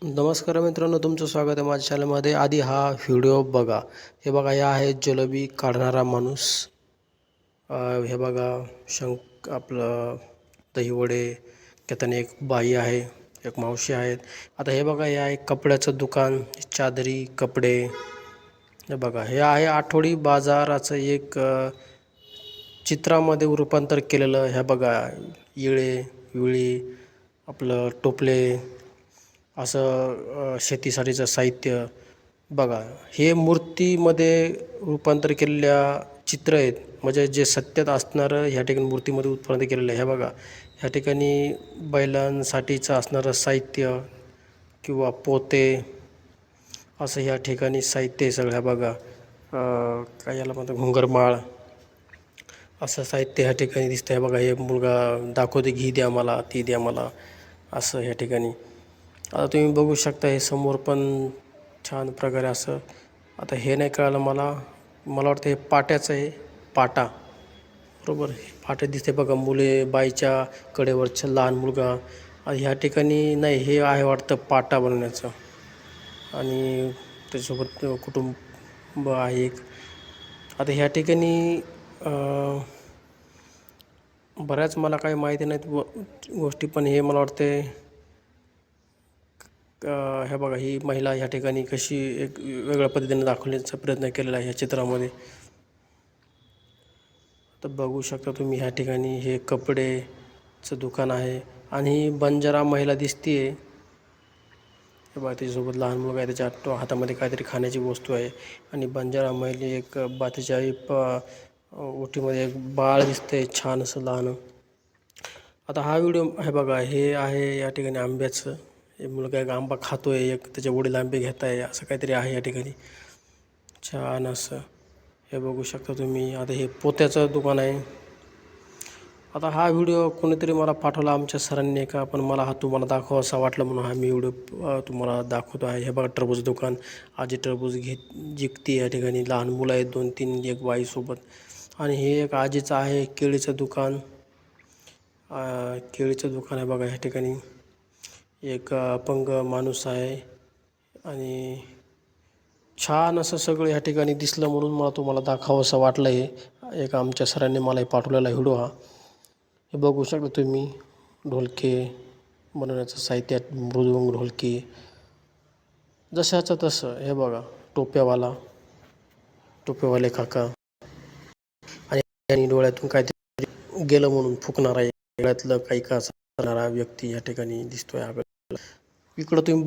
नमस्कार मित्रांनो, तुमचं स्वागत आहे माझ्या चॅनलमध्ये. आधी हा व्हिडिओ बघा. हे बघा, हे आहे जलेबी काढणारा माणूस. हे बघा, आपलं दहीवडे, त्याच्याने एक बाई आहे, एक मावशी आहेत. आता हे बघा, हे आहे कपड्याचं दुकान, चादरी कपडे. हे बघा, हे आहे आठवडी बाजाराचं एक चित्रामध्ये रूपांतर केलेलं. ह्या बघा, इळे विळी, आपलं टोपले, असं शेतीसाठीचं साहित्य. बघा, हे मूर्तीमध्ये रूपांतर केलेल्या चित्र आहेत, म्हणजे जे सत्यात असणारं ह्या ठिकाणी मूर्तीमध्ये उत्पन्न केलेलं आहे. हे बघा, ह्या ठिकाणी बैलांसाठीचं असणारं साहित्य किंवा पोते, असं ह्या ठिकाणी साहित्य आहे सगळं. बघा, काय याला म्हणतात, घुंगरमाळ, असं साहित्य ह्या ठिकाणी दिसतं आहे. बघा, हे मुलगा दाखवते, घी द्या मला, ती द्या मला, असं ह्या ठिकाणी. आता तुम्ही बघू शकता, हे समोर पण छान प्रकारे असं. आता हे नाही कळालं मला वाटतं हे पाट्याचं आहे, पाटा. बरोबर, हे पाटे दिसते बघा. मुले बाईच्या कडेवरचं लहान मुलगा. ह्या ठिकाणी नाही, हे आहे वाटतं पाटा बनवण्याचं, आणि त्याच्यासोबत कुटुंब आहे एक. आता ह्या ठिकाणी बऱ्याच मला काही माहिती नाहीत गोष्टी, पण हे मला वाटते हे बघा, ही महिला ह्या ठिकाणी कशी एक वेगळ्या पद्धतीने दाखवण्याचा प्रयत्न केलेला आहे ह्या चित्रामध्ये. तर बघू शकता तुम्ही, ह्या ठिकाणी हे कपडेचं दुकान आहे, आणि बंजारा महिला दिसतीये. हे बघा, त्याच्यासोबत लहान मुलगा आहे, त्याच्या हातामध्ये काहीतरी खाण्याची वस्तू आहे. आणि बंजारा महिला एक त्याच्या ओटीमध्ये एक बाळ दिसतंय, छान असं लहान. आता हा व्हिडिओ हे बघा, हे आहे या ठिकाणी आंब्याचं. हे मुलगा एक आंबा खातोय, एक त्याचे वडील आंबे घेत आहे, असं काहीतरी आहे या ठिकाणी छान असं. हे बघू शकता तुम्ही. आता हे पोत्याचं दुकान आहे. आता हा व्हिडिओ कोणीतरी मला पाठवला आमच्या सरांनी का, पण मला हा तुम्हाला दाखवासा वाटलं म्हणून हा मी व्हिडिओ तुम्हाला दाखवतो आहे. हे बघा, टरबूज दुकान. आजी टरबूज जिंकते या ठिकाणी. लहान मुलं आहेत 2-3, एक बाईसोबत. आणि हे एक आजीचं आहे केळीचं दुकान. केळीचं दुकान आहे बघा. ह्या ठिकाणी एक अपंग माणूस आहे, आणि छान असं सगळं ह्या ठिकाणी दिसलं म्हणून मला तुम्हाला दाखवावंसं वाटलं. हे एक आमच्या सरांनी मला पाठवलेला व्हिडिओ हा. हे बघू शकता तुम्ही, ढोलके बनवण्याचं साहित्य, मृदुंग, ढोलकी, जशाचं तसं. हे बघा, टोप्यावाले काका, आणि डोळ्यातून काहीतरी गेलं म्हणून फुकणारा, डोळ्यातलं काही का व्यक्ती या ठिकाणी दिसतोय आपल्याला. इकडं तुम्ही